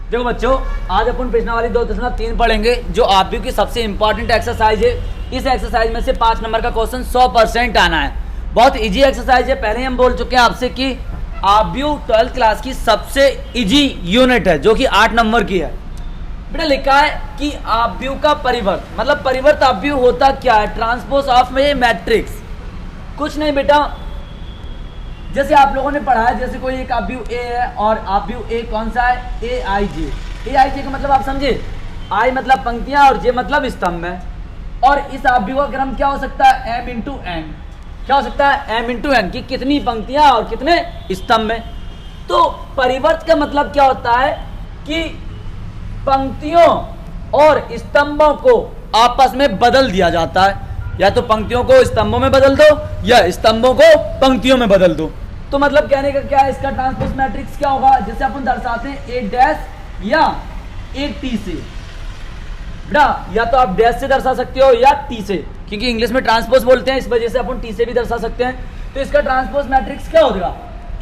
देखो बच्चों, आज अपन प्रश्नावली 2.3 पढ़ेंगे जो आव्यूह की सबसे इंपॉर्टेंट एक्सरसाइज है। इस एक्सरसाइज में से 5 नंबर का क्वेश्चन 100% आना है। बहुत इजी एक्सरसाइज है। पहले ही हम बोल चुके हैं आपसे कि आव्यूह 12th क्लास की सबसे इजी यूनिट है जो कि 8 नंबर की है। बेटा लिखा है कि आव्यूह का परिवर्त, मतलब परिवर्त आव्यूह होता क्या है? ट्रांसपोज ऑफ में मैट्रिक्स। कुछ नहीं बेटा, जैसे आप लोगों ने पढ़ा है, जैसे कोई एक आव्यूह ए है और आव्यूह ए कौन सा है? ए आई जे। ए आई जे का मतलब आप समझे, आई मतलब पंक्तियां और जे मतलब स्तंभ है। और इस आव्यूह का क्रम क्या हो सकता है? M into N. क्या हो सकता है? एम इंटू एन, की कितनी पंक्तियां और कितने स्तंभ है। तो परिवर्त का मतलब क्या होता है कि पंक्तियों और स्तंभों को आपस में बदल दिया जाता है। या तो पंक्तियों को स्तंभों में बदल दो या स्तंभों को पंक्तियों में बदल दो। तो मतलब कहने का क्या है, इसका ट्रांसपोज मैट्रिक्स क्या होगा? जैसे अपन दर्शाते हैं ए डैश या ए टी से। बेटा या तो आप डैश से दर्शा सकते हो या टी से, क्योंकि इंग्लिश में ट्रांसपोज बोलते हैं, इस वजह से अपन टी से भी दर्शा सकते हैं। तो इसका ट्रांसपोज मैट्रिक्स क्या होगा?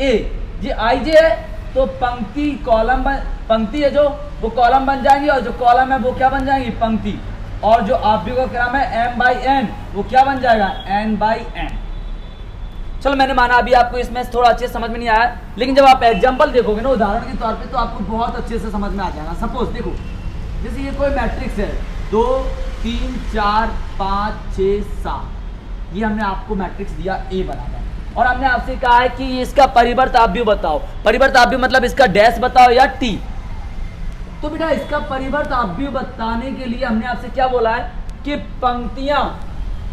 ए जी आई जे है तो पंक्ति कॉलम, पंक्ति है जो वो कॉलम बन जाएंगी और जो कॉलम है वो क्या बन जाएंगी? पंक्ति। और जो आव्यूह का क्रम है m बाई n वो क्या बन जाएगा? n by n। चलो मैंने माना अभी आपको इसमें थोड़ा अच्छे से समझ में नहीं आया, लेकिन जब आप एग्जांपल देखोगे ना उदाहरण के तौर पे तो आपको बहुत अच्छे से समझ में आ जाएगा। सपोज देखो, जैसे ये कोई मैट्रिक्स है 2 3 4 5 6 7, ये हमने आपको मैट्रिक्स दिया ए बराबर, और हमने आपसे कहा है कि इसका परिवर्त आव्यूह बताओ। परिवर्त आव्यूह मतलब इसका डैश बताओ या टी। तो बेटा इसका परिवर्त आव्यूह बताने के लिए हमने आपसे क्या बोला है कि पंक्तियां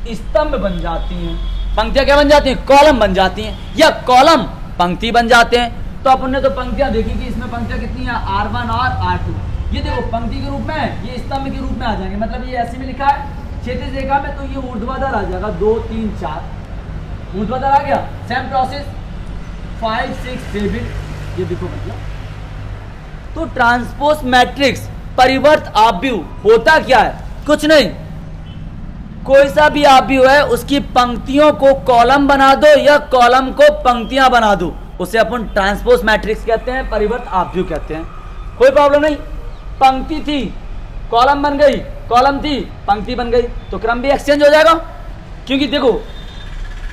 स्तंभ बन जाती हैं। पंक्तियां क्या बन जाती हैं? कॉलम बन जाती हैं, या कॉलम पंक्ति बन जाते हैं। तो अपन ने तो पंक्तियां देखी कि इसमें पंक्तियां कितनी हैं? R1 और R2। ये देखो पंक्ति के रूप में, ये स्तंभ के रूप में आ जाएंगे। मतलब ये ऐसे में लिखा है क्षैतिज रेखा में, तो ये ऊर्ध्वाधर आ जाएगा 2 3 4 ऊर्ध्वाधर आ गया। सेम प्रोसेस 5 6 7, ये देखो मतलब। तो ट्रांसपोज मैट्रिक्स परिवर्त आव्यूह होता क्या है? कुछ नहीं, कोई सा भी आव्यूह है उसकी पंक्तियों को कॉलम बना दो या कॉलम को पंक्तियां बना दो, उसे अपन ट्रांसपोज मैट्रिक्स कहते हैं, परिवर्त आव्यूह कहते हैं। कोई प्रॉब्लम नहीं। पंक्ति थी कॉलम बन गई, कॉलम थी पंक्ति बन गई, तो क्रम भी एक्सचेंज हो जाएगा। क्योंकि देखो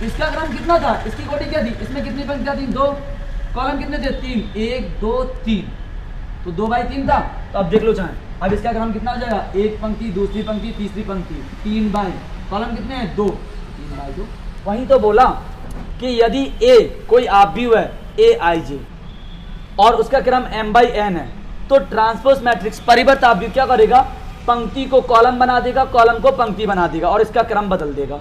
इसका क्रम कितना था, इसकी कोटि क्या थी, इसमें कितनी पंक्तियां थी? 2। कॉलम कितने थे? 3, 1 2 3, तो 2 बाई 3 था। तो अब देख लो चाहे, अब इसका क्रम कितना हो जाएगा? एक पंक्ति, दूसरी पंक्ति, तीसरी पंक्ति, 3 बाई, कॉलम कितने हैं? 2, 3 बाई 2। वहीं तो बोला कि यदि ए कोई आव्यूह है ए आई जे और उसका क्रम m बाई n है, तो ट्रांसपोज मैट्रिक्स परिवर्त आव्यूह क्या करेगा? पंक्ति को कॉलम बना देगा, कॉलम को पंक्ति बना देगा और इसका क्रम बदल देगा।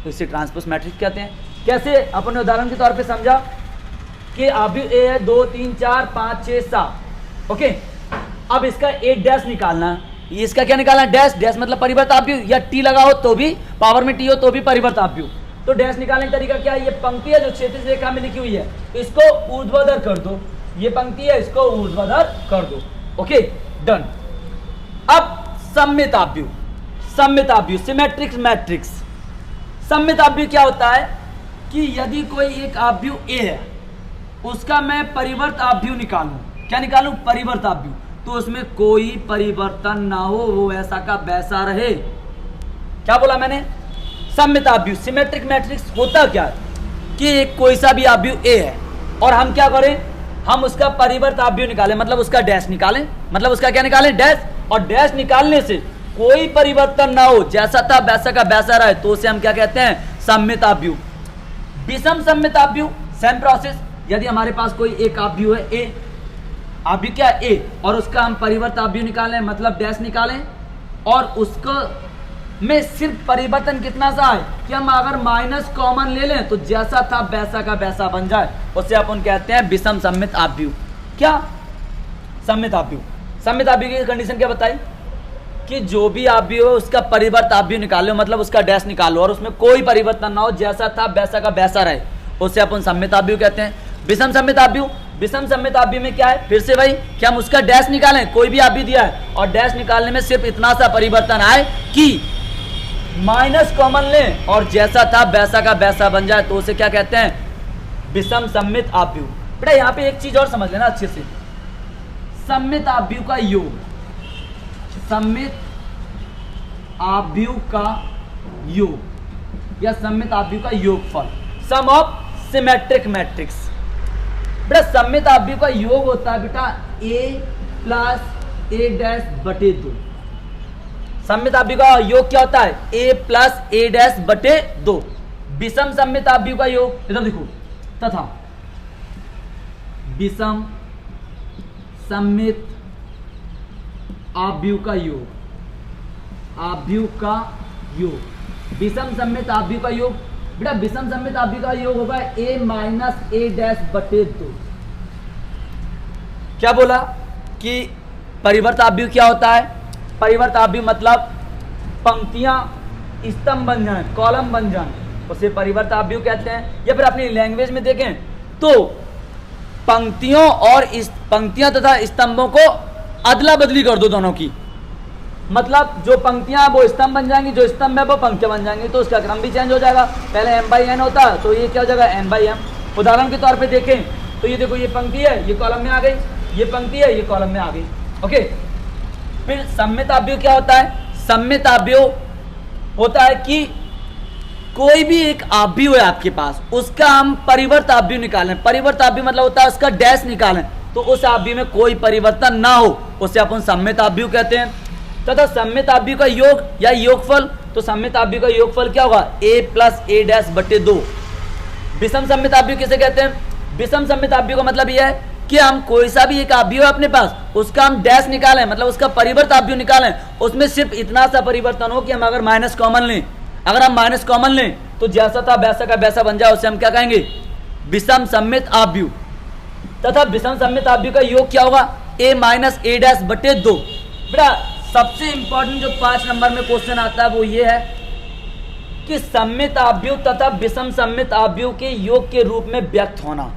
तो इसे ट्रांसपोज मैट्रिक्स कहते हैं। कैसे? अपन ने उदाहरण के तौर पे समझा कि आव्यूह ए है 2 3 4 5 6 7। ओके, अब इसका ए डैश निकालना है। इसका क्या निकालना है? डैश। डैश मतलब परिवर्त आव्यूह, या टी लगाओ तो भी, पावर में टी हो तो भी परिवर्त आव्यूह। तो डैश निकालने का तरीका क्या है? ये पंक्ति है जो क्षैतिज रेखा में लिखी हुई है, इसको ऊर्ध्वाधर कर दो। ये पंक्ति है, इसको ऊर्ध्वाधर कर दो। Okay done. अब सममित आव्यूह, सममित आव्यूह, सिमेट्रिक मैट्रिक्स। सममित आव्यूह क्या होता है कि यदि कोई एक आव्यूह ए है, उसका मैं परिवर्त आव्यूह निकालूं। क्या निकालूं? परिवर्त आव्यूह। तो उसमें कोई परिवर्तन ना हो, वो ऐसा का वैसा रहे। क्या बोला मैंने? सममित आव्यूह, सिमेट्रिक मैट्रिक्स होता क्या है कि कोई सा भी आव्यूह ए है और हम क्या करें? हम उसका परिवर्त आव्यूह निकालें, मतलब उसका डैश निकालें। मतलब उसका क्या निकालें? डैश। और डैश निकालने से कोई परिवर्तन ना हो, जैसा था वैसा का वैसा रहे, तो उसे हम क्या कहते हैं? सममित आव्यूह। विषम सममित आव्यूह, सेम प्रोसेस। यदि हमारे पास कोई एक आव्यूह है ए, आव्यूह क्या ए, और उसका हम परिवर्त आव्यूह निकालें, मतलब डैश निकालें, और उसको में सिर्फ परिवर्तन कितना सा है कि हम अगर माइनस कॉमन ले लें तो जैसा था वैसा का वैसा बन जाए, उसे अपन कहते हैं विषम सममित आव्यूह। क्या? सममित आव्यूह। सममित आव्यूह की कंडीशन क्या बताई कि जो भी आव्यूह है उसका परिवर्त आव्यूह निकालो, मतलब उसका डैश निकालो और उसमें कोई परिवर्तन ना हो, जैसा था वैसा का वैसा रहे, उसे अपन सममित आव्यूह कहते हैं। विषम सममित आव्यूह, विषम सममित आव्यूह में क्या है? फिर से भाई कि हम उसका डैश निकालें, कोई भी आव्यूह दिया है और डैश निकालने में सिर्फ इतना सा परिवर्तन आए कि माइनस कॉमन लें और जैसा था वैसा का वैसा बन जाए, तो उसे क्या कहते हैं? विषम सममित आव्यूह। बेटा यहाँ पे एक चीज और समझ लेना अच्छे से, सममित आव्यूह का योग, सममित आव्यूह का योग या सममित आव्यूह का योगफल, सम ऑफ सिमेट्रिक मैट्रिक्स। बेटा सममित आव्यूह का योग होता है बेटा a प्लस a डैश बटे 2। सममित आव्यूह का योग क्या होता है? a प्लस a डैश बटे 2। विषम सममित आव्यूह का योग इधर देखो, तथा विषम सममित आव्यूह का योग, आव्यूह का योग, विषम सममित आव्यूह का योग। बेटा विषम सममित आव्यूह का योग होगा a माइनस a डैश बटे 2। क्या बोला कि परिवर्त आव्यूह क्या होता है? परिवर्त आव्यूह मतलब पंक्तियां स्तंभ बन जाए, कॉलम बन जाए, उसे परिवर्त आव्यूह कहते हैं। या फिर अपनी लैंग्वेज में देखें तो पंक्तियों और पंक्तियां तथा स्तंभों को अदला बदली कर दो दोनों की, मतलब जो पंक्तियां वो स्तंभ बन जाएंगी, जो स्तंभ है वो पंक्तियां बन जाएंगी, तो उसका क्रम भी चेंज हो जाएगा। पहले m/n होता है तो ये क्या हो जाएगा n/m। उदाहरण के तौर पे देखें तो ये देखो, ये पंक्ति है, ये कॉलम में आ गई, ये पंक्ति है, ये कॉलम में आ गई। ओके, फिर सममित आव्यूह क्या होता है? सममित आव्यूह होता है कि कोई भी एक आव्यूह है आपके पास, उसका हम परिवर्त आव्यूह निकालें। परिवर्त आव्यूह मतलब होता है उसका डैश निकालें, तो उस आव्यूह में कोई परिवर्तन ना हो, उसे अपन सममित आव्यूह कहते हैं। तथा सममित आव्यूह का योग या योगफल, तो सममित आव्यूह का योगफल क्या होगा? a प्लस a डैश बटे 2। विषम सममित आव्यूह किसे कहते हैं? विषम सममित आव्यूह का मतलब यह है कि हम कोई सा भी एक आव्यूह अपने पास, उसका हम डैश निकालें, मतलब उसका परिवर्त आव्यूह निकालें, उसमें सिर्फ इतना सा परिवर्तन हो कि हम अगर माइनस कॉमन लें, अगर हम माइनस कॉमन लें तो जैसा था वैसा का वैसा बन जाए, उसे हम क्या कहेंगे? विषम सममित आव्यूह। तथा विषम सममित आव्यूह का योग क्या होगा? a माइनस a डैश बटे 2। बेटा सबसे इंपॉर्टेंट जो 5 नंबर में क्वेश्चन आता है वो ये है कि सममित आव्यूह तथा विषम सममित आव्यूह के योग के रूप में व्यक्त होना।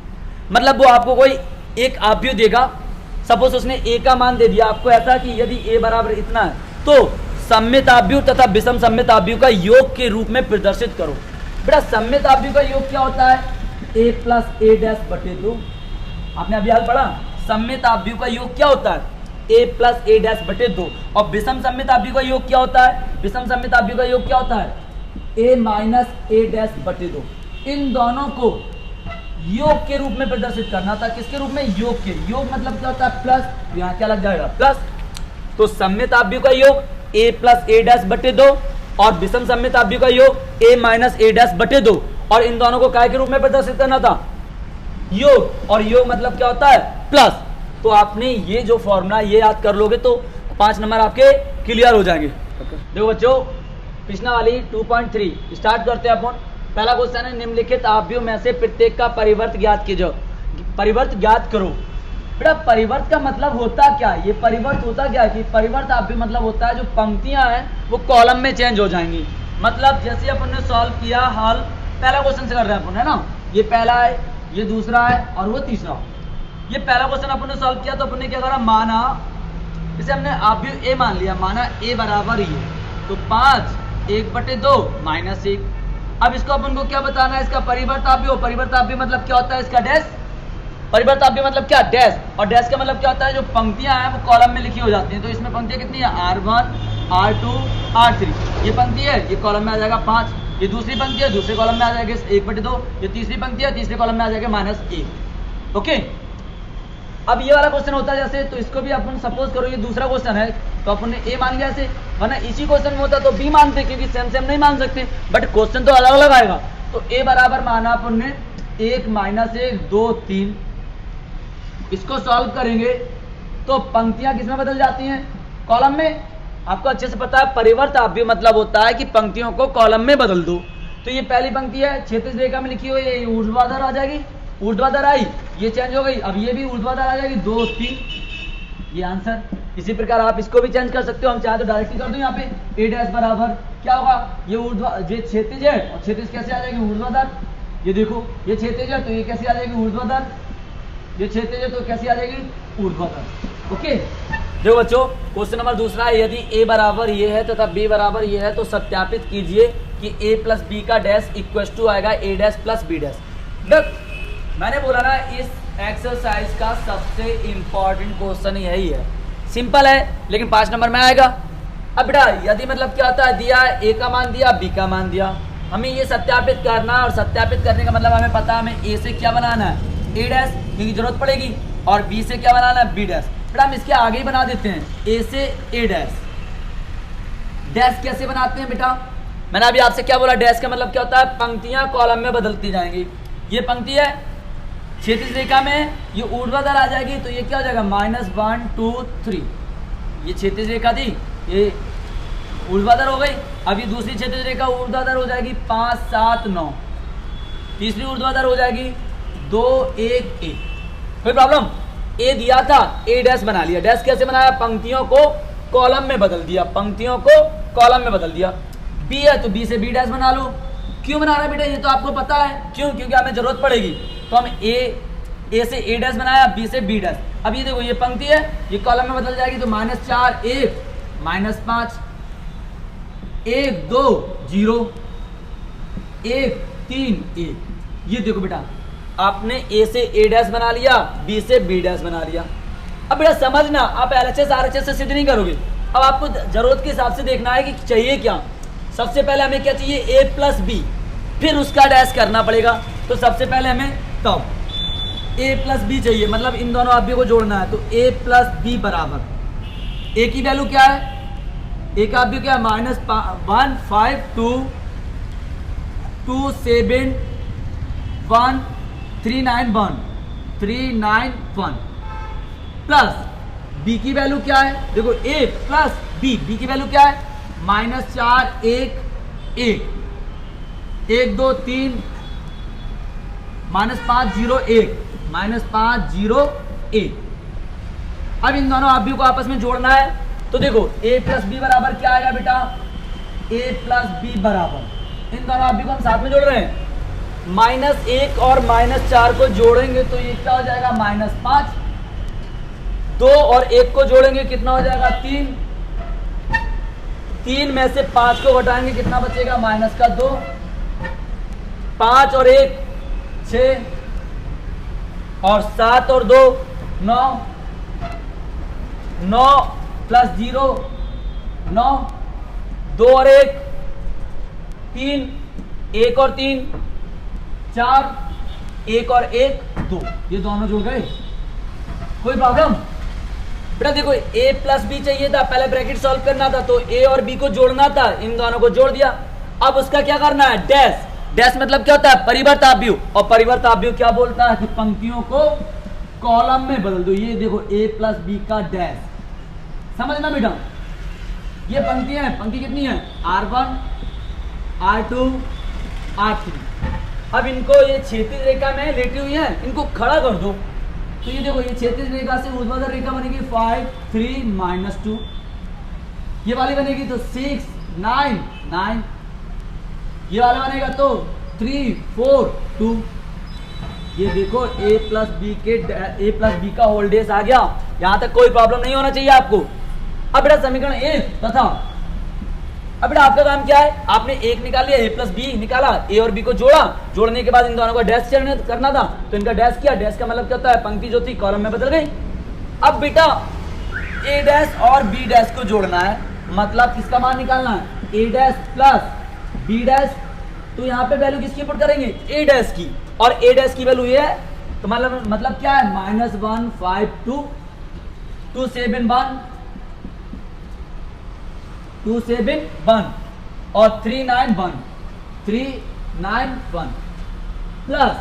मतलब वो आपको कोई एक आव्यूह देगा, सपोज उसने a का मान दे दिया आपको ऐसा कि यदि a बराबर इतना है, तो सममित आव्यूह तथा विषम सममित आव्यूह का योग के रूप में प्रदर्शित करो। बेटा सममित आव्यूह का योग क्या होता है? a प्लस a डैश बटे 2। आपने अभी हाल पढ़ा, सममित आव्यूह का योग क्या होता है? a प्लस a डैश बटे 2। और विषम सममित आव्यूह का योग क्या होता है? विषम सममित आव्यूह का योग क्या होता है? a माइनस a डैश बटे 2। इन दोनों को योग के रूप में प्रदर्शित करना था। किसके रूप में? योग के। योग मतलब क्या होता है? प्लस, तो यहाँ क्या लग जाएगा? प्लस। तो सममित आव्यूह का योग a प्लस a डैश बटे 2 और विषम सममित आव्यूह का योग a माइनस a डैश बटे 2, और इन दोनों को काय के रूप में प्रदर्शित करना था? योग। और योग मतलब क्या होता है? प्लस। तो आपने ये जो फॉर्मूला ये याद कर लोगे तो 5 नंबर आपके क्लियर हो जाएंगे। देखो बच्चों, पिछला वाली 2.3 स्टार्ट करते हैं अपन। पहला क्वेश्चन है, निम्नलिखित आव्यूह में से प्रत्येक का परिवर्त ज्ञात कीजिए। परिवर्त ज्ञात करो। बेटा परिवर्त का मतलब होता क्या? ये परिवर्त होता क्या है कि परिवर्त आव्यूह मतलब होता है जो पंक्तियां हैं वो कॉलम में चेंज हो जाएंगी। मतलब जैसे अपन ने सॉल्व किया हाल, पहला क्वेश्चन से कर रहे हैं अपन, है ना? ये पहला है, ये दूसरा है और वो तीसरा। ये पहला क्वेश्चन अपन ने सॉल्व किया तो अपन ने क्या करा? माना, इसे हमने आव्यूह a मान लिया, माना a बराबर ये, तो 5 1/2 माइनस 1। अब इसको अपन को क्या बताना है? इसका परिवर्त आव्यूह। परिवर्त आव्यूह मतलब क्या होता है? इसका डैश। परिवर्त आव्यूह मतलब क्या? डैश। और डैश का मतलब क्या होता है? जो पंक्तियां हैं वो कॉलम में लिखी हो जाती हैं। तो इसमें पंक्तियां कितनी है? R1 R2 R3। ये पंक्ति है, ये कॉलम में आ जाएगा 5। ये दूसरी पंक्ति है, दूसरे कॉलम में आ जाएगा 1/2। ये तीसरी पंक्ति है, तीसरे कॉलम में आ जाएगा -1। ओके, अब ये वाला क्वेश्चन होता है जैसे, तो इसको भी अपन सपोज करो ये दूसरा क्वेश्चन है तो अपन ने a मान लिया ऐसे, वरना इसी क्वेश्चन में होता तो b मानते, क्योंकि सेम सेम नहीं मान सकते, बट क्वेश्चन तो अलग अलग आएगा। तो a बराबर माना अपन ने 1 माइनस 1 2 3। इसको सॉल्व करेंगे तो पंक्तियां किस में बदल जाती हैं? कॉलम में। आपको अच्छे से पता है परिवर्त आव्यूह मतलब होता है कि पंक्तियों को कॉलम में बदल दो। तो ये पहली पंक्ति है, क्षैतिज रेखा में लिखी हुई है, ये ऊर्ध्वाधर आ जाएगी, ऊर्ध्वाधर आई, ये चेंज हो गई, अब ये भी ऊर्ध्वाधर आ जाएगी 2 3। ये आंसर। इसी प्रकार आप इसको भी चेंज कर सकते हो, हम चाहे तो डायरेक्टली कर दो यहाँ पे a डैश बराबर क्या होगा? ये क्षैतिज है और क्षैतिज कैसे आ जाएगी? ऊर्ध्वाधर। ये देखो ये क्षैतिज है तो ये कैसे आ जाएगी? ऊर्ध्वाधर। ये क्षैतिज है तो कैसे आ जाएगी? ऊर्ध्वाधर। ओके, देखो बच्चों क्वेश्चन नंबर दूसरा है, यदि a बराबर ये है तथा b बराबर ये है तो सत्यापित कीजिए कि a प्लस b का डैश इक्वल टू आएगा a dash plus b dash. मैंने बोला ना इस एक्सरसाइज का सबसे इंपॉर्टेंट क्वेश्चन यही है। सिंपल है लेकिन 5 नंबर में आएगा। अब बेटा यदि मतलब क्या होता है, दिया ए का मान दिया, बी का मान दिया, हमें ये सत्यापित करना है। और सत्यापित करने का मतलब हमें पता है हमें ए से क्या बनाना है, ए डैश, क्योंकि जरूरत पड़ेगी, और बी से क्या बनाना है, बी डैश। बेटा हम इसके आगे ही बना देते हैं, ए से ए डैश। डैश कैसे बनाते हैं बेटा, मैंने अभी आपसे क्या बोला, डैश का मतलब क्या होता है, पंक्तियां कॉलम में बदलती जाएंगी। ये पंक्ति है, क्षैतिज रेखा में ये ऊर्ध्वाधर आ जाएगी, तो ये क्या हो जाएगा, -1 2 3। ये क्षैतिज रेखा थी, ये ऊर्ध्वाधर हो गई। अब ये दूसरी क्षैतिज रेखा ऊर्ध्वाधर हो जाएगी 5 7 9। तीसरी ऊर्ध्वाधर हो जाएगी 2 1 1। कोई प्रॉब्लम, ए दिया था, ए डैश बना लिया। डैश कैसे बनाया, पंक्तियों को कॉलम में बदल दिया, पंक्तियों को कॉलम में बदल दिया। बी है तो बी से बी डैश बना लो। क्यों बना रहा है बेटा, ये तो आपको पता है क्यों, क्योंकि हमें जरूरत पड़ेगी। तो हम ए से ए डैश बनाया, बी से बी डैश। अब ये देखो ये पंक्ति है, ये कॉलम में बदल जाएगी, तो -4 1 -5 1 2 0 1 3 1। ये देखो बेटा आपने ए से ए डैश बना लिया, बी से बी डैश बना लिया। अब बेटा समझना, आप LHS RHS से सिद्ध नहीं करोगे। अब आपको जरूरत के हिसाब से देखना है कि चाहिए क्या। सबसे पहले हमें क्या चाहिए, ए प्लस बी, फिर उसका डैश करना पड़ेगा। तो सबसे पहले हमें तब ए प्लस बी चाहिए, मतलब इन दोनों अवयवों को जोड़ना है। तो ए प्लस बी बराबर, ए की वैल्यू क्या है, ए का अवयव क्या है, -1 5 2 2 7 1 3 9 1 3 9 1 प्लस बी की वैल्यू क्या है, देखो ए प्लस बी, बी की वैल्यू क्या है, -4 1 1 1 2 3 -5 0 1 -5 0 1। अब इन दोनों अवयवों को आपस में जोड़ना है। तो देखो a प्लस बी बराबर क्या आएगा बेटा, a प्लस बी बराबर, इन दोनों अवयवों को हम साथ में जोड़ रहे हैं, -1 और -4 को जोड़ेंगे तो ये क्या हो जाएगा, -5। 2 और 1 को जोड़ेंगे कितना हो जाएगा, 3। 3 में से 5 को घटाएंगे कितना बचेगा, -2। 5 और 1 6 और 7 और 2 9 9 प्लस 0 9 2 और 1 3 1 और 3 4 1 और 1 2। ये दोनों जुड़ गए। कोई प्रॉब्लम बेटा, देखो a प्लस बी चाहिए था, पहले ब्रैकेट सॉल्व करना था, तो a और b को जोड़ना था, इन दोनों को जोड़ दिया। अब उसका क्या करना है, डैश। डैश मतलब क्या होता है, परिवर्ताव्यू, और परिवर्ताव्यू क्या बोलता है कि पंक्तियों को कॉलम में बदल दो। ये देखो a प्लस बी का डैश, समझना बेटा, ये पंक्तियां हैं, पंक्ति कितनी है, R1 R2 R3। अब इनको ये क्षैतिज रेखा में लेटी हुई है, इनको खड़ा कर दो। तो ये देखो ये क्षैतिज रेखा से ऊर्ध्वाधर रेखा बनेगी 5 3 -2, ये वाली बनेगी तो 6 9 9, ये वाला बनेगा तो 3 4 2। ये देखो a प्लस बी का होल डैश आ गया। यहां तक कोई प्रॉब्लम नहीं होना चाहिए आपको। अब बेटा समीकरण 1 तथा, अब बेटा आपका काम क्या है, आपने 1 निकाल लिया, a प्लस बी निकाला, a और b को जोड़ा, जोड़ने के बाद इन दोनों का डैश करना था, तो इनका डैश किया। डैश का मतलब क्या होता है, पंक्ति जो थी कॉलम में बदल गई। अब बेटा a डैश और b डैश को जोड़ना है, मतलब किसका मान निकालना है, a dash plus b dash. तो यहाँ पे वैल्यू किसकी पुट करेंगे, a डैश की, और a डैश की वैल्यू ये है, तो मतलब क्या है, -1 5 2 2 7 1 2 7 1 और 3 9 1 3 9 1 प्लस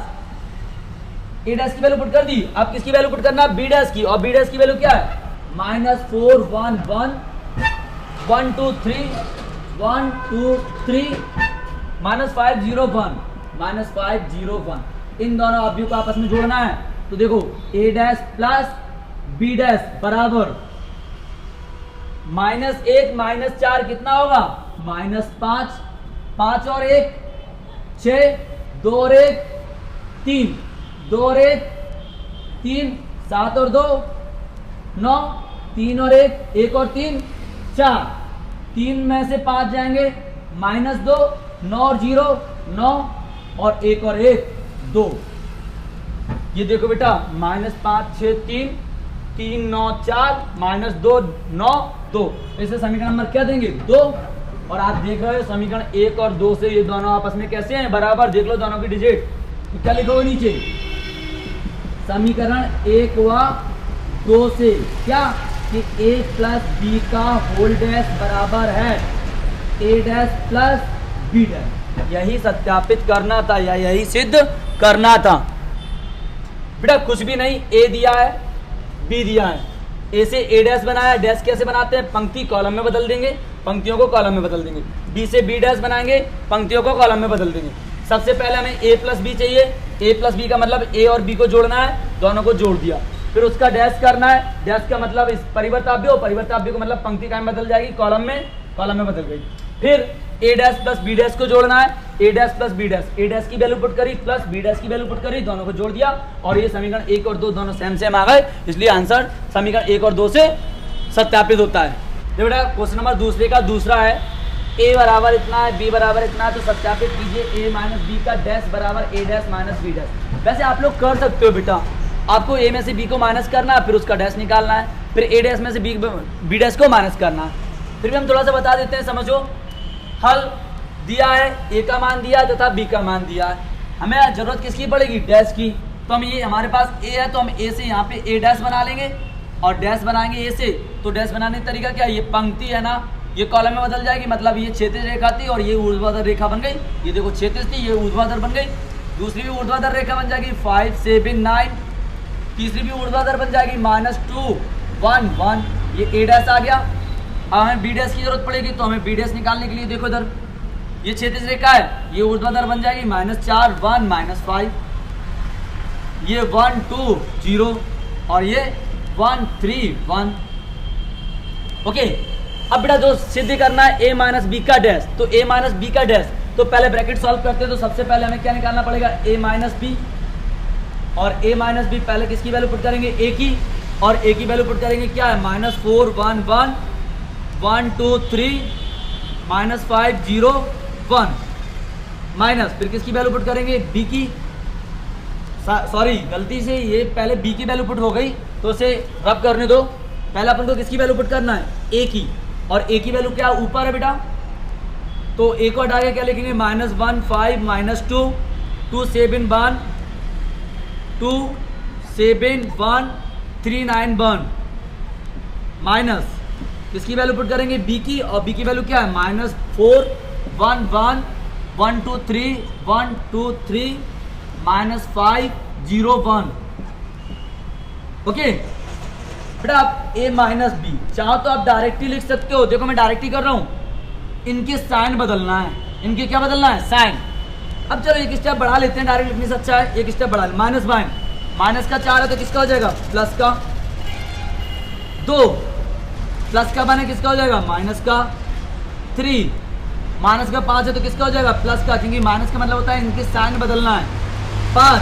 a डैश की वैल्यू पुट कर दी। अब किसकी वैल्यू पुट करना है, b डैश की, और b डैश की वैल्यू क्या है, -4 1 1 1 2 3 1 2 3 -5 0 1 -5 0 1। इन दोनों अवयवों को आपस में जोड़ना है। तो देखो a dash plus b dash बराबर -1 -4 कितना होगा, -5 5 और 1 6 2 और 1 3 2 और 1 3 7 और 2 9 3 और 1 1 और 3 4 3 में से 5 जाएंगे -2 9 और 0 9 और 1 और 1 2। ये देखो बेटा -5 6 3 3 9 4 -2 9 2, इसे समीकरण नंबर क्या देंगे 2। और आप देख रहे हो समीकरण 1 और 2 से ये दोनों आपस में कैसे हैं बराबर, देख लो दोनों की डिजिट। तो क्या लिखोगे नीचे समीकरण 1 व 2 से क्या कि a प्लस बी का होल डैश बराबर है a dash plus B dash. यही सत्यापित करना था या यही सिद्ध करना था बेटा। कुछ भी नहीं, a दिया है b दिया है, a से a डैश बनाया। डैश कैसे बनाते हैं, पंक्ति कॉलम में बदल देंगे, पंक्तियों को कॉलम में बदल देंगे। b से b डैश बनाएंगे, पंक्तियों को कॉलम में बदल देंगे। सबसे पहले हमें a प्लस बी चाहिए, a प्लस बी का मतलब a और b को जोड़ना है, दोनों को जोड़ दिया। फिर उसका डैश करना है, डैश का मतलब इस परिवर्ताव्य हो, परिवर्ताव्य को मतलब पंक्ति का बदल जाएगी, कॉलम में बदल गई। फिर a dash plus b dash को जोड़ना है, a dash plus b dash, a dash की वैल्यू पुट करी प्लस b डैश की वैल्यू पुट करी, दोनों को जोड़ दिया और ये समीकरण 1 और 2 दोनों सेम आ गए, इसलिए आंसर समीकरण 1 और 2 से सत्यापित होता है। देखो बेटा क्वेश्चन नंबर दूसरे का दूसरा है, a बराबर इतना है, b बराबर इतना है, तो सत्यापित कीजिए a माइनस बी का डैश बराबर a dash minus b dash. वैसे आप लोग कर सकते हो बेटा, आपको a में से b को माइनस करना है, फिर उसका डैश निकालना है, फिर a डैश में से b डैश को माइनस करना है। फिर भी हम थोड़ा सा बता देते हैं, समझो। हल दिया है, a का मान दिया है तथा b का मान दिया है, हमें जरूरत किसकी पड़ेगी डैश की। तो हम ये हमारे पास a है तो हम a से यहाँ पे a डैश बना लेंगे और डैश बनाएंगे a से। तो डैश बनाने का तरीका क्या है, ये पंक्ति है ना, ये कॉलम में बदल जाएगी, मतलब ये क्षैतिज रेखा थी और ये ऊर्ध्वाधर रेखा बन गई। ये देखो क्षैतिज थी, ये ऊर्ध्वाधर बन गई। दूसरी भी ऊर्ध्वाधर रेखा बन जाएगी 5 7 9, तीसरी भी ऊर्ध्वाधर बन जाएगी -2 1 1, ये a डैश आ गया। अब हमें b डैश की जरूरत पड़ेगी, तो हमें b डैश निकालने के लिए देखो इधर ये क्षैतिज रेखा है, ये ऊर्ध्वाधर बन जाएगी -4 1 -5, ये 1 2 0 और ये 1 3 1। ओके, अब बेटा जो सिद्ध करना है a माइनस बी का डैश, तो a माइनस बी का डैश, तो पहले ब्रैकेट सॉल्व करते हैं। तो सबसे पहले हमें क्या निकालना पड़ेगा a माइनस बी, और a माइनस बी पहले किसकी वैल्यू पुट करेंगे a की, और a की वैल्यू पुट करेंगे क्या है -4 1 1 1 2 3 -5 0 1 माइनस, फिर किसकी वैल्यू पुट करेंगे b की, सॉरी गलती से ये पहले b की वैल्यू पुट हो गई तो उसे रब करने दो। पहले अपन को किसकी वैल्यू पुट करना है a की, और a की वैल्यू क्या ऊपर है बेटा, तो a को हटा के क्या लिखेंगे -1 5 -2 2 7 1 2 7 1 3 9 1 माइनस किसकी वैल्यू पुट करेंगे b की, और b की वैल्यू क्या है -4 1 1 1 2 3 1 2 3 -5 0 1। ओके बेटा आप a माइनस बी चाहो तो आप डायरेक्ट ही लिख सकते हो। देखो मैं डायरेक्ट ही कर रहा हूँ, इनके साइन बदलना है, इनके क्या बदलना है साइन। अब चलो एक स्टेप बढ़ा लेते हैं, डायरेक्ट लिखने से अच्छा है एक स्टेप बढ़ा ले। माइनस का 4 है तो किसका हो जाएगा प्लस का 2, प्लस का 1 है किसका हो जाएगा माइनस का 3, माइनस का 5 है तो किसका हो जाएगा प्लस का, क्योंकि माइनस का मतलब होता है इनके साइन बदलना है 5।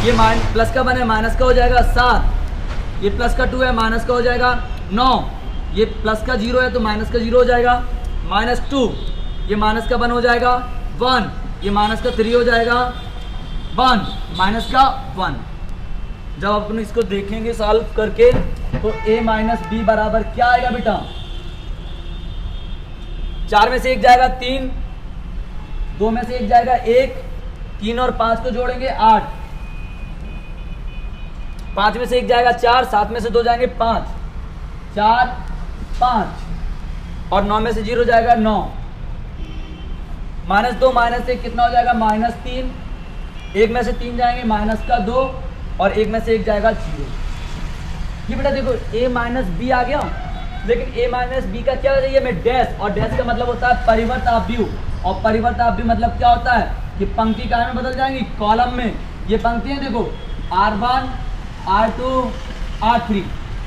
ये प्लस का 1 है माइनस का हो जाएगा 7, ये प्लस का 2 है माइनस का हो जाएगा 9, ये प्लस का 0 है तो माइनस का 0 हो जाएगा -2, ये माइनस का 1 हो जाएगा 1, ये माइनस का 3 हो जाएगा 1 माइनस का 1। जब अपन इसको देखेंगे सॉल्व करके तो a माइनस बी बराबर क्या आएगा बेटा, 4 में से 1 जाएगा 3, 2 में से 1 जाएगा 1, 3 और 5 को जोड़ेंगे 8, 5 में से 1 जाएगा 4, 7 में से 2 जाएंगे 5 4 5 और 9 में से 0 जाएगा 9, -2 -1 कितना हो जाएगा -3, 1 में से 3 जाएंगे माइनस का 2 और 1 में से 1 जाएगा 0। ये बेटा देखो a माइनस बी आ गया, लेकिन a माइनस बी का क्या चाहिए हमें डैश, और डैश का मतलब होता है परिवर्ताव्य, और परिवर्ताव्य मतलब क्या होता है कि पंक्ति का में बदल जाएंगी कॉलम में। ये पंक्तियां देखो R1 R2 R3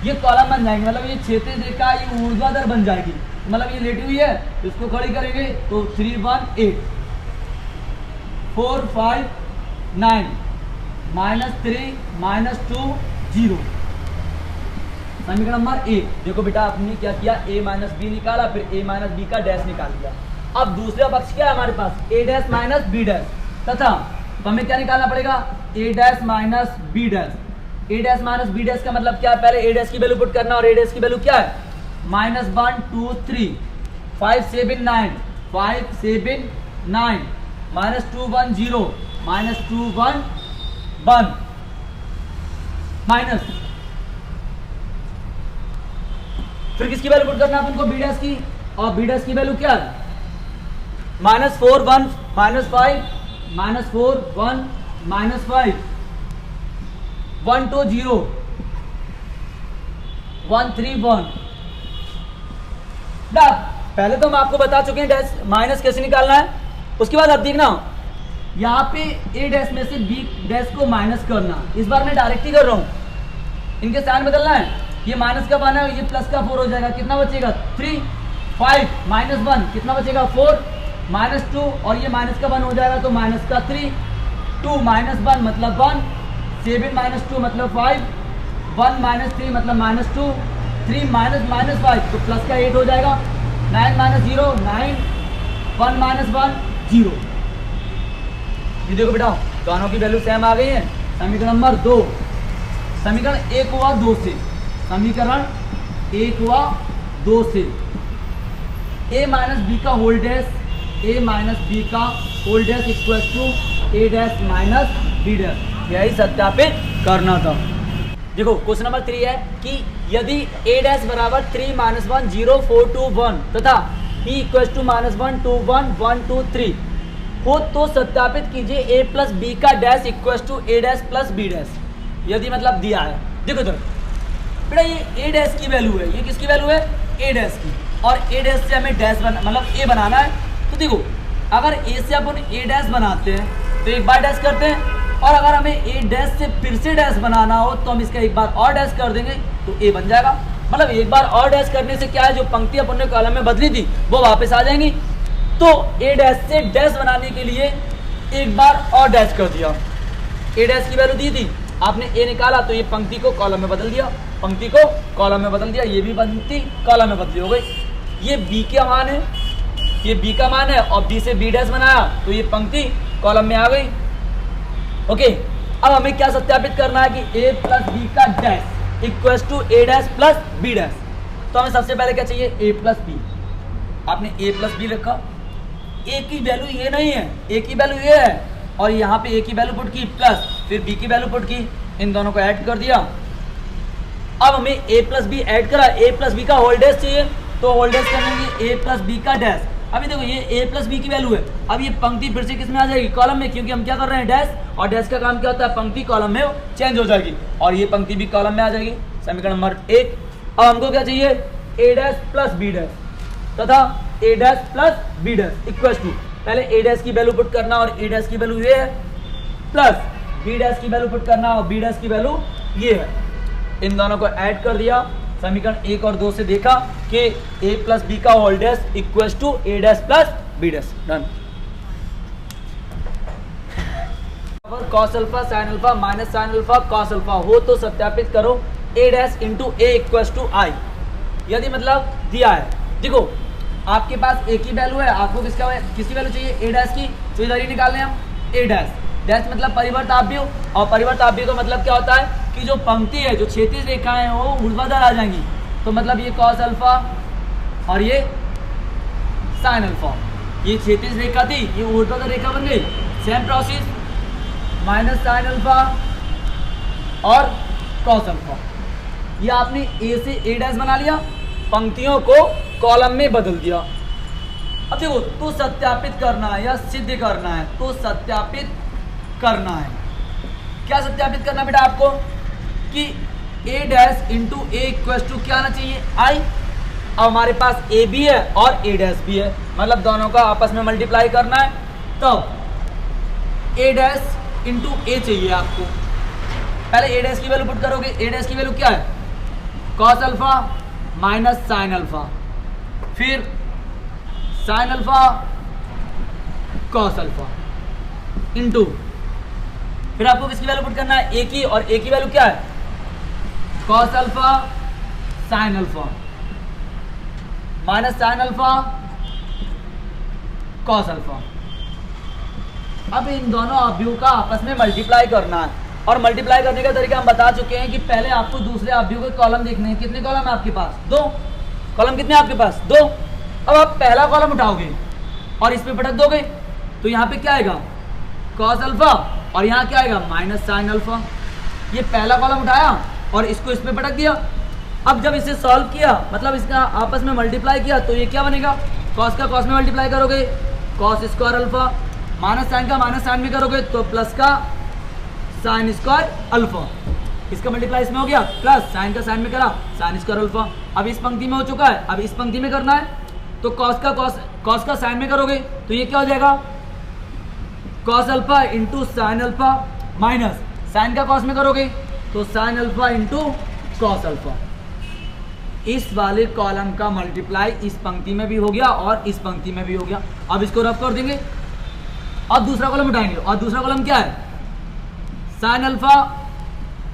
ये कॉलम बन जाएंगे, मतलब ये क्षैतिज रेखा ये ऊर्ध्वाधर बन जाएगी, मतलब ये लेटी हुई है इसको खड़ी करेंगे तो 3 1 8 4 5 9 -3 -2 0 समीकरण नंबर 1। देखो बेटा आपने क्या किया a माइनस बी निकाला, फिर a माइनस बी का डैश निकाल दिया। अब दूसरा पक्ष क्या है हमारे पास a dash minus B dash तथा तो हमें क्या निकालना पड़ेगा, A dash minus B dash. A dash minus B dash का मतलब क्या है, पहले ए डैश की वैल्यू पुट करना, और ए डैश की वैल्यू क्या है, -1 2 3 5 7 9 5 7 9 -2 1 0 -2 1 1 माइनस, फिर किसकी वैल्यू पुट करना है अपन को, बी डैश की, और बी डैश की वैल्यू क्या है, -4 1 -5 -4 1 -5 1 2 0 1 3 1। पहले तो हम आपको बता चुके हैं डैश माइनस कैसे निकालना है। उसके बाद आप देखना यहाँ पे ए डैश में से बी डैश को माइनस करना, इस बार मैं डायरेक्ट ही कर रहा हूँ, इनके साइन बदलना है, ये माइनस का बना है, ये प्लस का 4 हो जाएगा, कितना बचेगा 3 5 -1 कितना बचेगा 4 -2 और ये माइनस का 1 हो जाएगा तो माइनस का 3 2 -1 मतलब 1 7 -2 मतलब 5 1 -3 मतलब -2 3 -5 तो प्लस का 8 हो जाएगा 9 -0 9 1 -1 0। ये देखो बेटा दोनों की वैल्यू सेम आ गई है। समीकरण नंबर 2, समीकरण 1 हुआ 2 से, समीकरण 1 हुआ 2 से a माइनस बी का whole dash, a minus B का whole dash equal to a dash minus B dash, यही सत्यापित करना था। देखो क्वेश्चन नंबर 3 है कि यदि a डैश बराबर 3 -1 0 4 2 1 तथा b इक्वल टू -1 2 1 1 2 3 हो तो सत्यापित कीजिए a प्लस बी का dash equal to a dash plus B dash. यदि मतलब दिया है, देखो इधर बेटा ये a डैश की वैल्यू है, ये किसकी वैल्यू है, a डैश की, और a डैश से हमें डैश मतलब a बनाना है। तो देखो अगर a से अपन a डैश बनाते हैं तो एक बार डैश करते हैं, और अगर हमें a डैश से फिर से डैश बनाना हो तो हम इसका एक बार और डैश कर देंगे तो a बन जाएगा। मतलब एक बार और डैश करने से क्या है, जो पंक्ति अपन ने कॉलम में बदली थी वो वापस आ जाएंगी। तो a डैश से डैश बनाने के लिए एक बार और डैश कर दिया, a डैश की वैल्यू दी थी, आपने a निकाला तो ये पंक्ति को कॉलम में बदल दिया, पंक्ति को कॉलम में बदल दिया, ये भी पंक्ति कॉलम में बदली हो गई। ये b का मान है, ये b का मान है, और b से b डैश बनाया तो ये पंक्ति कॉलम में आ गई। ओके, अब हमें क्या सत्यापित करना है कि a प्लस बी का dash equal to a dash plus b dash. तो हमें सबसे पहले क्या चाहिए, a प्लस बी। आपने a प्लस बी रखा, a की वैल्यू ये नहीं है, a की वैल्यू ये है, और यहाँ पे a की वैल्यू पुट की प्लस फिर b की वैल्यू पुट की, इन दोनों को ऐड कर दिया। अब हमें a प्लस बी ऐड करा, a प्लस बी का होल डैश चाहिए तो होल डैश करेंगे a प्लस बी का डैश। अभी देखो ये a प्लस बी की वैल्यू है, अब ये पंक्ति फिर से किस में आ जाएगी, कॉलम में, क्योंकि हम क्या कर रहे हैं डैश, और डैश का काम क्या होता है, पंक्ति कॉलम में चेंज हो जाएगी और ये पंक्ति भी कॉलम में आ जाएगी। समीकरण नंबर 1। अब हमको क्या चाहिए, a dash plus B dash तथा a dash plus B dash equal to, पहले a डैश की वैल्यू पुट करना और a डैश की वैल्यू ये है, प्लस b डैश की वैल्यू पुट करना और b डैश की वैल्यू ये है, इन दोनों को ऐड कर दिया। समीकरण 1 और 2 से देखा कि a प्लस बी का whole dash equal to a dash plus b dash. Done. Cos alpha sine alpha minus sine alpha cos alpha हो तो सत्यापित करो a dash into a equal to i। यदि मतलब दिया है, देखो आपके पास a की वैल्यू है, आपको किसकी वैल्यू चाहिए, a डैश की, तो इधर ही निकालने हम a डैश। डैश मतलब परिवर्ताव्य, और परिवर्ताव्य का मतलब क्या होता है कि जो पंक्ति है, जो क्षैतिज रेखाएं हैं वो ऊर्ध्वाधर आ जाएंगी। तो मतलब ये कॉस अल्फा और ये साइन अल्फा, ये क्षैतिज रेखा थी, ये ऊर्ध्वाधर रेखा बन गई। Same process minus sine alpha और कॉस अल्फा, ये आपने a से a डैश बना लिया, पंक्तियों को कॉलम में बदल दिया। अब देखो तो सत्यापित करना है या सिद्ध करना है, तो सत्यापित करना है। क्या सत्यापित करना बेटा आपको कि a dash into a equal to क्या आना चाहिए, i। अब हमारे पास a भी है और a डैश भी है, मतलब दोनों का आपस में मल्टीप्लाई करना है, तब a डैश इंटू a चाहिए आपको। पहले a डैश की वैल्यू पुट करोगे, a डैश की वैल्यू क्या है, cos alpha minus sine alpha, फिर sine alpha cos alpha into, फिर आपको किसकी वैल्यू पुट करना है, a की, और a की वैल्यू क्या है, cos alpha sine alpha minus sine alpha cos alpha. अब इन दोनों अवयवों का आपस में मल्टीप्लाई करना है, और मल्टीप्लाई करने का तरीका हम बता चुके हैं कि पहले आपको दूसरे अवयव के कॉलम देखने हैं। कितने कॉलम है आपके पास? 2 कॉलम। कितने आपके पास? 2। अब आप पहला कॉलम उठाओगे और इस पे पटक दोगे तो यहाँ पे क्या आएगा? कॉस अल्फा, और यहाँ क्या आएगा? Minus sine alpha. ये पहला कॉलम उठाया और इसको इस पे पटक दिया। अब जब इसे सॉल्व किया, मतलब इसका आपस में मल्टीप्लाई किया, तो ये क्या बनेगा? कॉस का कॉस में मल्टीप्लाई करोगे cos square alpha, minus sine का माइनस साइन में करोगे तो प्लस का साइन स्क्वायर अल्फा। इसका मल्टीप्लाई इसमें हो गया, प्लस साइन का साइन में करा साइन स्क्वायर अल्फा। अब इस पंक्ति में हो चुका है, अब इस पंक्ति में करना है तो कॉस का साइन में करोगे तो ये क्या हो जाएगा? Cos alpha into sine alpha, minus sine का कॉस में करोगे तो sine alpha into cos alpha. इस वाले कॉलम का मल्टीप्लाई इस पंक्ति में भी हो गया और इस पंक्ति में भी हो गया। अब इसको रफ कर देंगे। अब दूसरा कॉलम उठाएंगे, और दूसरा कॉलम क्या है? Sign alpha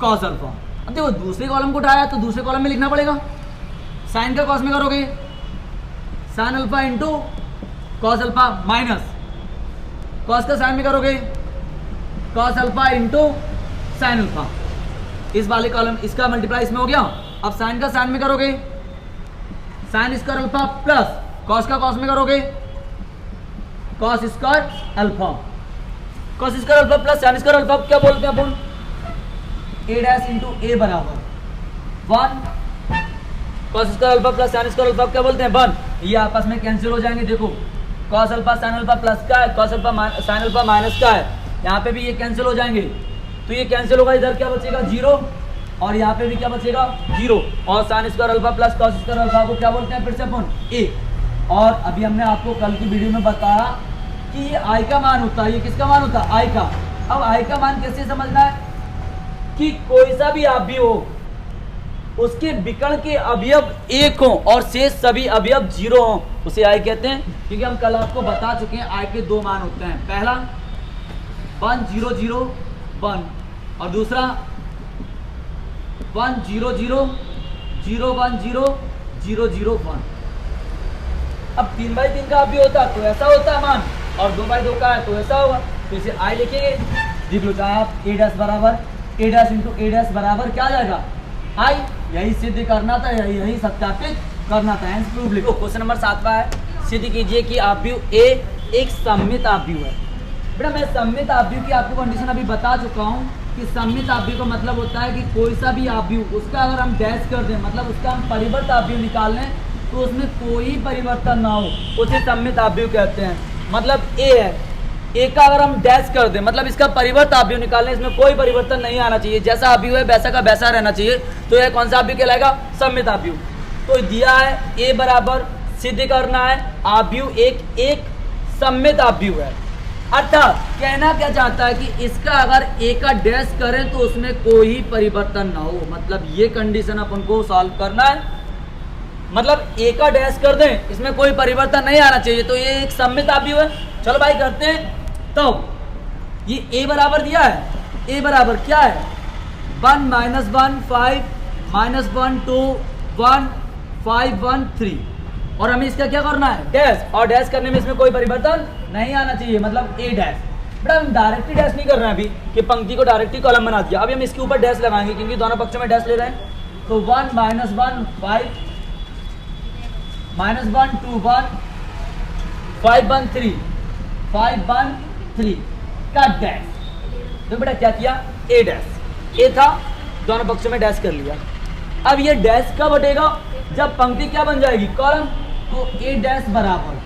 cos alpha. अब देखो दूसरे कॉलम को उठाया तो दूसरे कॉलम में लिखना पड़ेगा। साइन का कॉस में करोगे sign alpha into cos alpha, minus cos का साइन में करोगे cos alpha into sine alpha. इस वाले कॉलम इसका मल्टीप्लाई इसमें हो गया। अब साइन का साइन में करोगे sign square alpha, plus cos का कॉस में करोगे cos square alpha. Cos square alpha plus sign square alpha क्या बोलते हैं अपन? ए डैश इंटू ए बराबर 1। Cos square alpha plus sign square alpha क्या बोलते हैं? 1। ये आपस में कैंसिल हो जाएंगे। देखो cos alpha sine alpha plus का है, cos alpha sine alpha minus का है, यहाँ पे भी ये कैंसिल हो जाएंगे। तो ये कैंसिल होगा, इधर क्या बचेगा? 0, और यहाँ पे भी क्या बचेगा? 0। और sign square alpha plus cos square alpha को क्या बोलते हैं फिर से अपन? ए। और अभी हमने आपको कल की वीडियो में बताया कि ये आई का मान होता है। ये किसका मान होता है? आई का। अब आई का मान कैसे समझना है? कि कोई सा भी अवयव हो, उसके विकर्ण के अवयव 1 हो और शेष सभी अवयव 0 हो, उसे आई कहते हैं। क्योंकि हम कल आपको बता चुके हैं आई के 2 मान होते हैं। पहला 1 0 0 1, और दूसरा 1 0 0 0 1 0 0 0 1। अब 3/3 का अवयव होता तो ऐसा होता है मान, और 2/2 का है तो ऐसा होगा। तो इसे आई लिखेंगे। देख लो चाहे आप ए डैश बराबर ए डैश इंटू ए डैश बराबर क्या आ जाएगा? आई। यही सिद्ध करना था, यही सत्यापित करना था। आंसर प्रूफ लिखो। क्वेश्चन नंबर 7वां है, सिद्ध कीजिए कि अवयव ए एक सममित अवयव है। बेटा मैं सममित अवयव की आपको कंडीशन अभी बता चुका हूँ कि सममित अवयव का मतलब होता है कि कोई सा भी अवयव उसका अगर हम डैश कर दें, मतलब उसका हम परिवर्त अवयव निकाल लें तो उसमें कोई परिवर्तन ना हो, उसे सममित अवयव कहते हैं। मतलब ए है, ए का अगर हम डैश कर दें, मतलब इसका परिवर्त अवयव निकालने, इसमें कोई परिवर्तन नहीं आना चाहिए, जैसा अवयव है वैसा का वैसा रहना चाहिए, तो यह कौन सा अवयव कहलाएगा? सममित अवयव। तो दिया है ए बराबर, सिद्ध करना है अवयव एक सममित अवयव है। अर्थात कहना क्या चाहता है कि इसका अगर ए का डैश करें तो उसमें कोई परिवर्तन ना हो, मतलब ये कंडीशन अपन को सॉल्व करना है। मतलब ए का डैश कर दें, इसमें कोई परिवर्तन नहीं आना चाहिए, तो ये एक सममित अवयव है। चलो भाई करते हैं। तो ये ए बराबर दिया है, ए बराबर क्या है? 1 -1 5 -1 2 1 5 1 3, और हमें इसका क्या करना है? डैश। और डैश करने में इसमें कोई परिवर्तन नहीं आना चाहिए, मतलब ए डैश। बट हम डायरेक्टली डैश नहीं कर रहे हैं अभी कि पंक्ति को डायरेक्टली कॉलम बना दिया। अभी हम इसके ऊपर डैश लगाएंगे क्योंकि दोनों पक्षों में डैश ले रहे हैं। तो 1 -1 5 -1 2 1 5 1 3 5 1 3 का डैश। तो बेटा क्या किया? ए डैश। ए था, दोनों पक्षों में डैश कर लिया। अब ये डैश कब हटेगा? जब पंक्ति क्या बन जाएगी? कॉलम। तो ए डैश बराबर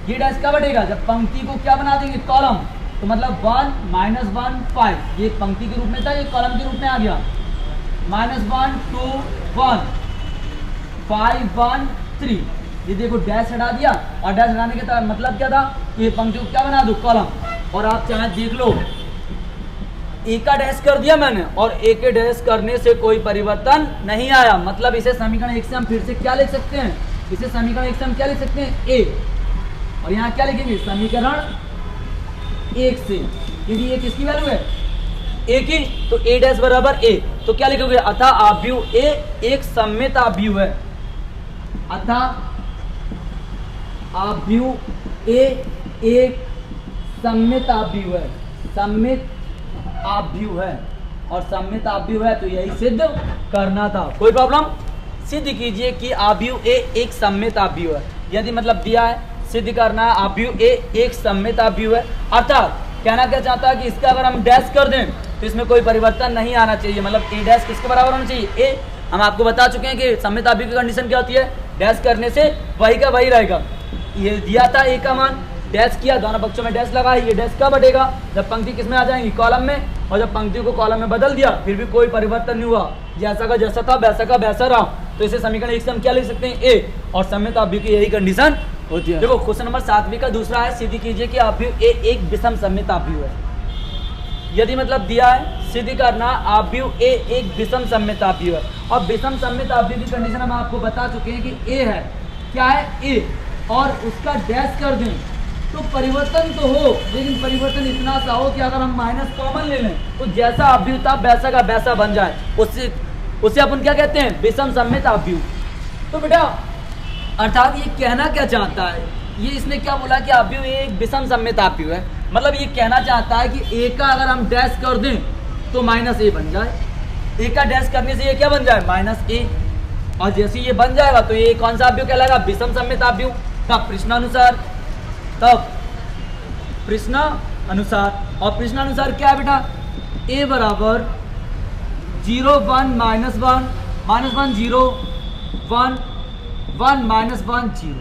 ये डैश कब हटेगा? जब पंक्ति को क्या बना देंगे? कॉलम। तो मतलब 1 -1 5, ये पंक्ति के रूप में था, ये कॉलम के रूप में आ गया। -1 2 1 5 1 3, ये देखो डैश हटा दिया, और डैश हटाने के मतलब क्या था? ये पंक्ति को क्या बना दो? कॉलम। और आप चाहे देख लो, ए का डैश कर दिया मैंने, और ए के डैश करने से कोई परिवर्तन नहीं आया, मतलब इसे समीकरण 1 से हम फिर से क्या लिख सकते हैं? इसे समीकरण 1 से हम क्या लिख सकते हैं? ए। और यहाँ क्या लिखेंगे? समीकरण 1 से, क्योंकि ये किसकी वैल्यू है? ए की। तो ए डैश बराबर ए, तो क्या लिखोगे? अतः अवयव ए एक सममित अवयव है। अतः अवयव ए एक सममित आव्यूह है, सममित आव्यूह है, और सममित आव्यूह है तो यही सिद्ध करना था। कोई प्रॉब्लम? सिद्ध कीजिए कि आव्यूह ए एक सममित आव्यूह है। यदि मतलब दिया है सिद्ध करना है आव्यूह ए एक सममित आव्यूह है, अर्थात कहना क्या चाहता है कि इसका अगर हम डैश कर दें तो इसमें कोई परिवर्तन नहीं आना चाहिए, मतलब ए डैश किसके बराबर होना चाहिए? ए। हम आपको बता चुके हैं कि सममित आव्यूह की कंडीशन क्या होती है, डैश करने से वही का वही रहेगा। ये दिया था ए का मान, डैश किया, दोनों पक्षों में डैश लगा, ये डैश कब बढ़ेगा? जब पंक्ति किस में आ जाएंगी? कॉलम में। और जब पंक्ति को कॉलम में बदल दिया फिर भी कोई परिवर्तन नहीं हुआ, जैसा का जैसा था वैसा का वैसा रहा, तो इसे समीकरण एक से हम क्या लिख सकते हैं? ए। और सममित आव्यूह की यही कंडीशन होती है। देखो क्वेश्चन नंबर 7 का दूसरा है, सिद्ध कीजिए कि आव्यूह ए एक विषम सममित आव्यूह है। यदि मतलब दिया है सिद्ध करना आव्यूह ए एक विषम सममित आव्यूह है, और विषम सममित आव्यूह की कंडीशन हम आपको बता चुके हैं कि ए है, क्या है? ए, और उसका डैश कर दें तो परिवर्तन तो हो, लेकिन परिवर्तन इतना सा हो कि अगर हम माइनस कॉमन ले लें तो जैसा आव्यूह था वैसा का वैसा बन जाए, उससे अपन क्या कहते हैं? विषम सममित आव्यूह। तो बेटा अर्थात ये कहना क्या चाहता है, ये इसने क्या बोला कि आव्यूह ए एक विषम सममित आव्यूह है, मतलब ये कहना चाहता है कि ए का अगर हम डैश कर दें तो माइनस ए बन जाए, ए का डैश करने से ये क्या बन जाए? माइनस ए, और जैसे ये बन जाएगा तो ये कौन सा आव्यूह कहलाएगा? विषम सममित आव्यूह। तब प्रश्नानुसार, तब प्रश्नानुसार, और प्रश्नानुसार क्या है बेटा? ए बराबर 0 1 -1 -1 0 1 1 -1 0।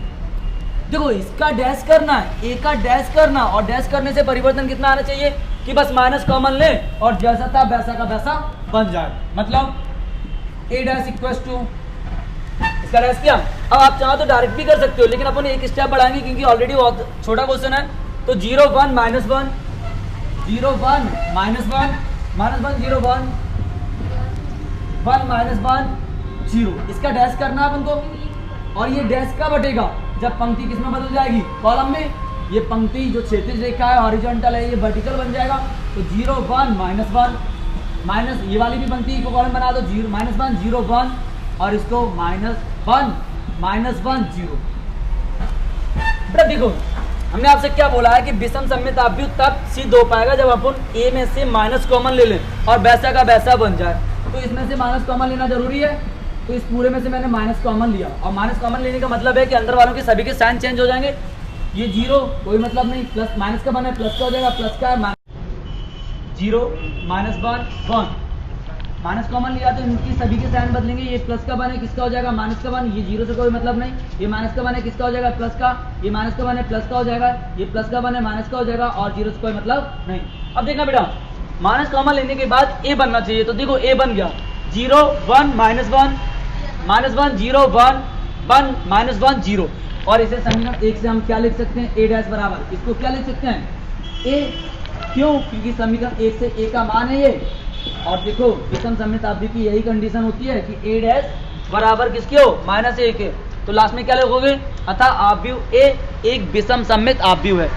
देखो इसका डैश करना है, ए का डैश करना, और डैश करने से परिवर्तन कितना आना चाहिए कि बस माइनस कॉमन ले और जैसा था वैसा का वैसा बन जाए, मतलब ए डैश इक्वल टू इसका डैश किया। अब आप चाहो तो डायरेक्ट भी कर सकते हो, लेकिन अपन एक स्टेप बढ़ाएंगे क्योंकि ऑलरेडी बहुत छोटा क्वेश्चन है। तो 0 1 -1 0 1 -1 -1 0 1 1 -1 0, इसका डैश करना है अपन को। और ये डैश कब बटेगा? जब पंक्ति किस में बदल जाएगी? कॉलम में। ये पंक्ति जो क्षैतिज रेखा है हॉरिजॉन्टल है, ये वर्टिकल बन जाएगा। तो 0 1 -1 माइनस, ये वाली भी पंक्ति को कॉलम बना दो, 0 -1 0 1 और इसको -1 -1 0। देखो हमने आपसे क्या बोला है कि विषम सममित आव्यूह तब सिद्ध हो पाएगा जब अपन ए में से माइनस कॉमन ले लें और वैसा का वैसा बन जाए। तो इसमें से माइनस कॉमन लेना जरूरी है, तो इस पूरे में से मैंने माइनस कॉमन लिया, और माइनस कॉमन लेने का मतलब है कि अंदर वालों के सभी के साइन चेंज हो जाएंगे। ये 0 कोई मतलब नहीं, प्लस माइनस का बना है प्लस का हो जाएगा, प्लस का 0 -1 1 माइनस कॉमन लिया तो इनकी सभी के साइन बदलेंगे। ये प्लस का बने किसका हो जाएगा? माइनस का बन। ये 0 से कोई मतलब नहीं, ये माइनस का बने किसका हो जाएगा? प्लस का। ये माइनस का बने प्लस का हो जाएगा, ये प्लस का बने माइनस का हो जाएगा, और 0 से कोई मतलब नहीं। अब देखना बेटा माइनस कॉमन लेने के बाद ए बनना चाहिए, तो देखो ए बन गया 0 1 -1 -1 0 1 1 -1 0। और इसे समीकरण 1 से हम क्या लिख सकते हैं? ए डैश बराबर, इसको क्या लिख सकते हैं? ए। क्यों? क्योंकि समीकरण 1 से ए का मान है ये। और देखो विषम सममित आव्यूह की यही कंडीशन होती है कि ए डैश बराबर किसके हो? -1 के। तो लास्ट में क्या लिखोगे? अतः आव्यूह ए एक विषम सममित आव्यूह है।